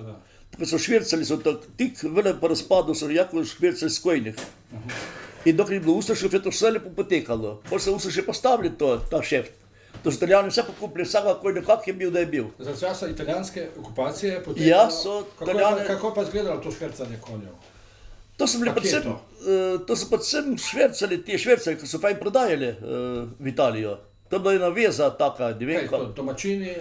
da. Tako so švircali, so tik vele po razpadu, so jako švircali skojnih. In dokaj je bilo Ustašev, je to vse lepo potekalo. Potem so Ustaše postavili ta šeft. To so Italijani vse pokupili, vsega kojne, kak je bil, da je bil. Za časa italijanske okupacije je potekalo... Ja, so Italijani... Kako pa izgledalo to švercanje konjev? To so bili predvsem švercali, te šverce, ki so fajn prodajali v Italijo. To je bila ena veza taka, ne vem kaj. Domačini?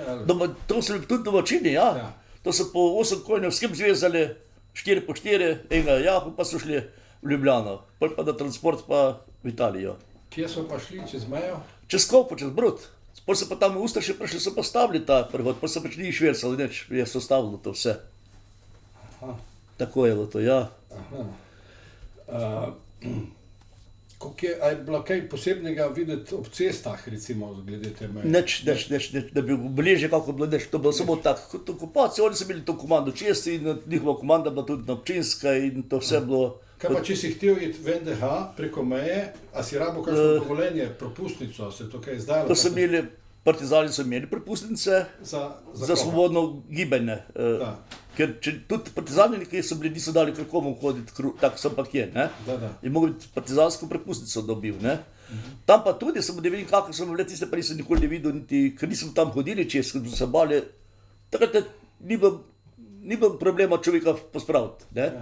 To so bili tudi domačini, ja. To so po 8 konjev vsem zvezali, 4 po 4, enega jahu, pa so šli v Ljubljano. Pol pa na transport pa v Italijo. Kje so pa šli, čez mejo? Čez Kopo, čez Brod. Pol so pa tam v Ustaše prišli, so postavili ta prehod, pol so pač ni švercali, neč je sostavilo to vse. Aha. Tako je bilo to, ja. Aha. A je bilo kaj posebnega videti ob cestah, recimo, glede te meje? Neč, da bi bliže kako bilo, neč, to bilo samo tako, kot okupacija, oni so imeli to komando česti in njihova komanda bila tudi občinska in to vse bilo... Kaj pa, če si htel iti v NDH preko meje, a si rabo kakšno dovoljenje, propustnico, se to kaj izdalo? To so imeli, partizani so imeli propustnice za svobodno gibanje. Ker tudi partizani nekaj so bili, niso dali kakomu hoditi, tako sem pa je, ne? In mogli biti partizansko prepustnico dobil, ne? Tam pa tudi, samo ne vem kako, sem bile tiste, pa nisem nikoli ne videl, ker nisem tam hodili čez, ker so se bali, takrat ni bilo problema človeka pospraviti, ne?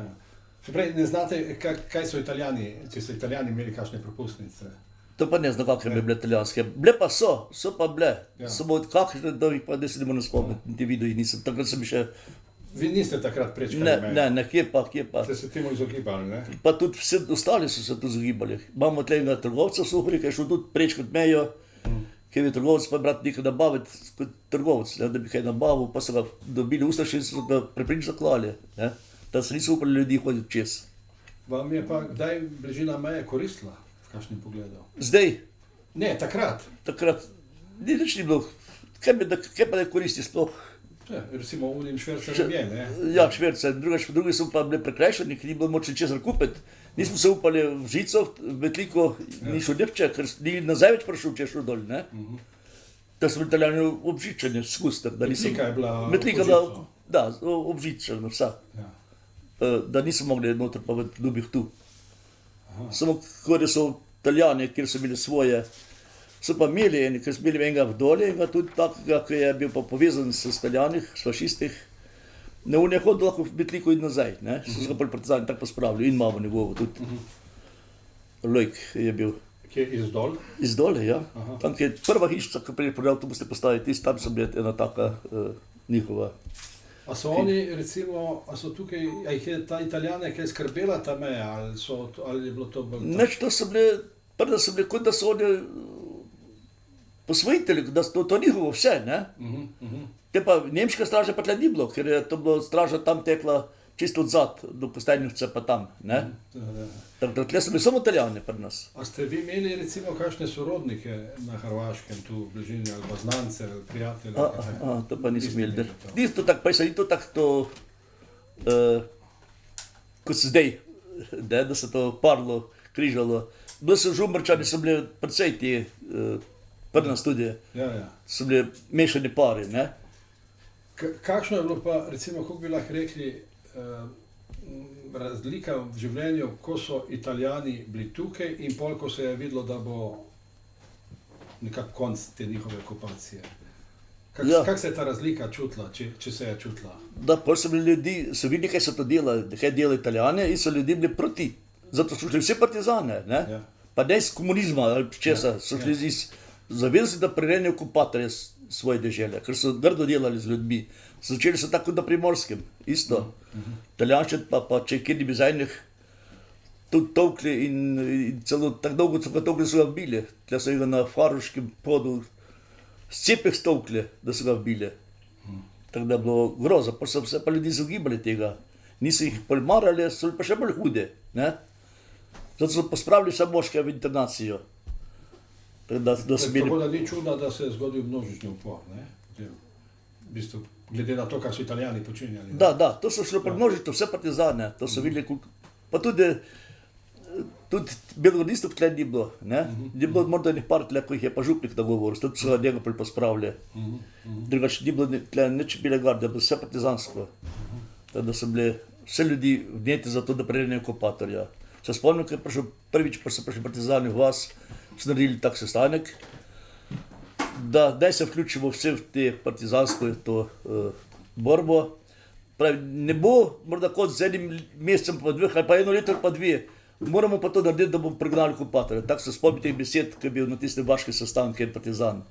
Še prej, ne znate, kaj so Italijani, če so Italijani imeli kakšne propustnice? To pa ne znam, kakšne bi bile italijanske. Bile pa so pa bile. Samo kakšne, da jih pa ne se ne morem spomniti, niti videl jih nisem. Takrat sem še... Vi niste takrat prečkali meje? Ne, kje pa. Ste se temu izogibali, ne? Pa tudi vsi ostali so se tu izogibali. Imamo tle enega trgovca v Suhori, ki je šel tudi prečkati mejo, ker je trgovec pa brat nekaj nabaviti kot trgovec, da bi kaj nabavil, pa so ga dobili Ustaši in so ga preprič zaklali, ne? Da se niso upali ljudi hoditi čez. Vam je pa kdaj bližina meje koristila, v kakšnem pogledu? Zdaj? Ne, takrat. Takrat nič ni bilo. Kaj pa da koristi sploh? Recimo unim švercem je, ne? Ja, šverce. Drugi so pa bili prekrajšani, ker ni bilo moč česar kupiti. Nismo se upali v Žico, v Metliko, ni šel nihče, ker ni nazaj več prišel, če je šel dol, ne? Da so bili Italijani obžičeni, skuster. Metlika je bila obžičena? Da, obžičena vsa. Da niso mogli noter pa v ljubih tu. Samo, kjer so Italijani, kjer so imeli svoje, so pa imeli eni, ker so imeli enega v dolje, enega tudi takega, ki je bil pa povezan s Italijanih, s fašistih. Ne, on je hodil lahko v Metliko in nazaj, ne, so se ga pol partizani tako pospravili in imamo njegovo tudi. Lojk je bil. Kje, iz dol? Iz dole, ja. Tam, ki je prva hišča, ki prije prodal, tu boste postaviti, tam so bili ena taka njihova. A so oni, recimo, a so tukaj, a jih je ta Italijane kaj skrbela ta meja, ali je bilo to bolj tako? Neč, to so bili, prvo so bili, kot da so oni posvojitelji, da so to njihovo vse, ne? Te pa nemška straža pa tle ni bilo, ker je to bilo straža tam tekla čisto odzad, do Kostajnice pa tam, ne? Tako, tle so bili samo Italijani pri nas. A ste vi imeli, recimo, kakšne sorodnike na Hrvaškem, tu v bližini, ali pa znance, prijatelje? To pa nismo imeli. Ni to tako, pa ni to tako, kot se zdaj, da se to parlo, križalo. Bili so Žumrčani, so bili precej ti, pri nas tudi, so bili mešani pari, ne? Kakšno je bilo pa, recimo, kako bi lahko rekli, razlika v življenju, ko so Italijani bili tukaj in pol, ko se je videlo, da bo nekako konc te njihove okupacije? Kako se je ta razlika čutila, če se je čutila? Da, pol so bili ljudi, so videli, kaj so to delali, kaj delajo Italijane in so ljudje bili proti. Zato so šli vse partizane, ne? Pa ne iz komunizma ali česa, so šli iz zaveznosti, da prerenejo okupatorje svoje dežele, ker so grdo delali z ljudmi. Začeli so tako na Primorskem, isto. Italijanščet pa če kjer bi zajnih tudi tolkli in celo tako dolgo so ga tolkli, so ga bili. Tle so ga na Faruškem podu s cepih stolkli, da so ga bili. Tako da je bilo groza, pa so se pa ljudi izogibali tega. Niso jih marali, so pa še bolj hude, ne? Zato so pospravili vse moške v internacijo. Tako da ni čudno, da se je zgodil množični upor, ne? V bistvu, glede na to, kar so Italijani počinjali. Da, to so šlo množično, vse partizane, to so videli, pa tudi belogradistov tle ni bilo, ne? Ni bilo morda enih par tle, ko jih je pa župnik nagovoril, tudi so njega pospravili. Drugače ni bilo tle nič bile garde, bilo vse partizansko. Tako da so bili vse ljudi vneti za to, da prirenejo okupatorja. Se spomnim, ko je prišel prvič, pa so prišli partizani v vas, so naredili tak sestanek, da daj se vključimo vse v te partizansko to borbo. Pravi, ne bo morda kot z enim mesecem pa dveh, ali pa eno leto ali pa dve, moramo pa to narediti, da bomo pregnali okupatorja. Tako se spomnim teh besed, ki je bil na tiste vaške sestanke partizan.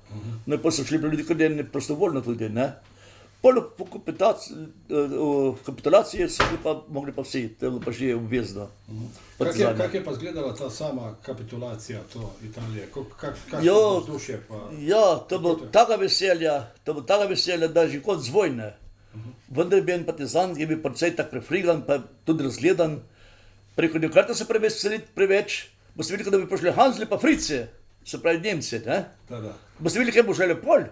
No in pa so šli ljudi, ki je prostovoljno tudi, ne. Po kapitulaciji so pa mogli pa vsi, to je bilo pa že obvezno. Kak je pa izgledala ta sama kapitulacija to Italije? Kakšno vzdušje pa? Ja, to bo taka veselja, da je že kot z vojne. Vendar bi en partizan, ki je bil precej tak prefrigan, pa tudi razgledan, preko nekrat se preveseliti preveč, boste videli, da bi prišli Hansli pa Frice, se pravi Nemci, ne? Boste videli, kaj bo žele pol.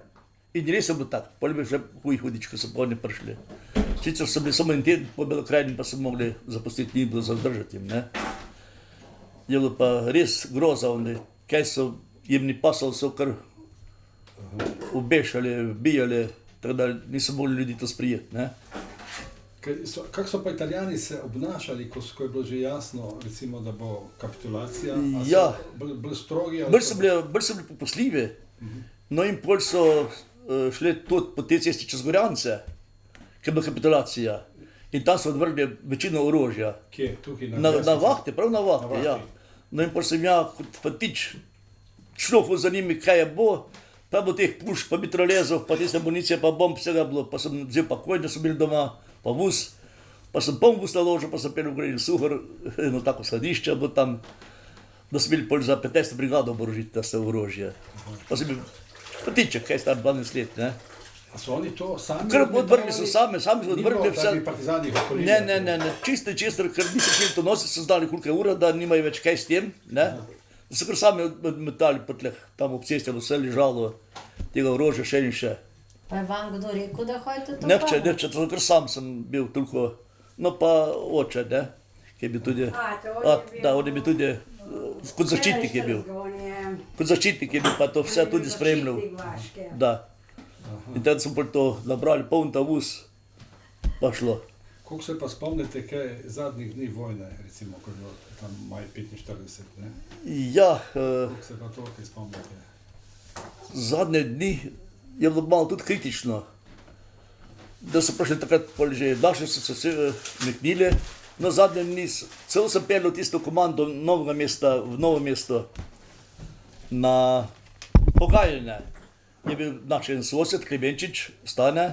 In res je bilo tako, pol bi še hudič, ko so pa oni prišli. Sicer so bili samo en teden po Belokrajini, pa so mogli zapustiti, ni bilo za zdržati jim, ne. Je bilo pa res groza, kaj so jim ni pasalo, so kar obešali, bijali, tako da niso mogli ljudi to sprijeti, ne. Kako so pa Italijani se obnašali, ko je bilo že jasno, recimo, da bo kapitulacija? Ja. Bolj strogi? Bolj so bili poposljivi. No in pol so šli tudi po te cesti čez Gorjance, ker je bila kapitulacija. In tam so odvrgli večino orožja. Kje? Tukaj na vahte, prav na vahte, ja. No in pol sem ja kot fatič šlofil za njimi, kaj je bo, pa bo teh pušk, pa mitralezov, pa tiste municije, pa bomb, vsega bilo, pa sem vzel pa konj, da so bili doma, pa vuz, pa sem poln vuz naložil, pa sem pel v Gorjeni Suhor, eno tako skladišče bo tam, da so bili pol za 15. brigado oborožiti, da se orožje. Pa sem bil fatiček, kaj star 12 let, ne. A so oni to sami? Kar odvrgli so sami so odvrgli vse. Ni bilo, da bi partizani okolili? Ne, čisto čester, ker niso hteli to nositi, so znali koliko je ura, da nimajo več kaj s tem, ne. Da so kar sami odmetali po tleh, tam ob cesti, vse ležalo, tega orožja še in še. Pa je vam kdo rekel, da hojte to? Nehče, to kar sam sem bil toliko, no pa oče, ne, ki je bil tudi, da, on je bil tudi, kot zaščitnik je bil. Kot zaščitnik je bil, pa to vse tudi spremljal. Da. In teda smo to nabrali, poln ta vuz, pa šlo. Koliko se pa spomnite, kaj zadnjih dni vojne, recimo, ko je bilo tam maj 45, ne? Ja. Koliko se pa to kaj spomnite? Zadnje dni je bilo malo tudi kritično. Da so prišli takrat, že naši so se meknili. No, zadnje dni, celo sem peljal tisto komando Novega mesta v Novo mesto na pogajanje. Je bil naš en sosed, Klemenčič, Stane,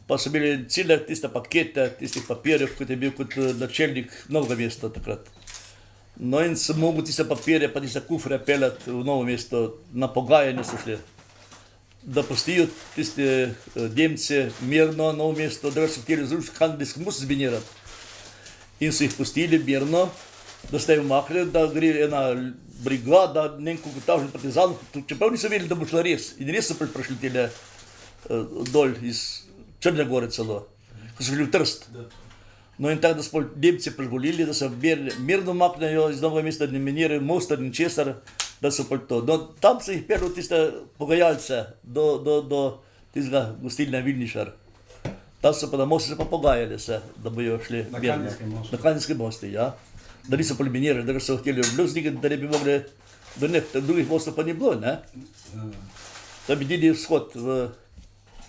pa so bili cele tiste pakete, tistih papirjev, kot je bil kot načelnik Novega mesta takrat. No in sem mogel tiste papirje, pa tiste kufre peljati v Novo mesto, na pogajanje so šli. Da pustijo tiste Nemce mirno Novo mesto, da so hteli z ruskih handelskim musi zbinirati. In so jih pustili mirno, da ste jih umaknili, da gre ena brigada, nekaj tažnih partizanov, čeprav niso vedeli, da bo šla res. In res so prišli tile dol iz Črne Gore celo, ko so šli v Trst. No in tako, da so Nemci privolili, da se mirno umaknejo iz Novega mesta, da ne minirajo mosta in česar, da so pa to. No, tam so jih pelil tiste pogajalce do tistega gostilne Vilnišar. Tam so pa na mostu se pa pogajali se, da bojo šli mirno. Na Kanjskem mostu, ja. Da niso poliminirali, da so hteli obljuzniki, da ne bi mogli do drugih mostov pa ni bilo, ne. Da bi dili vzhod v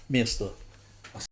mesto.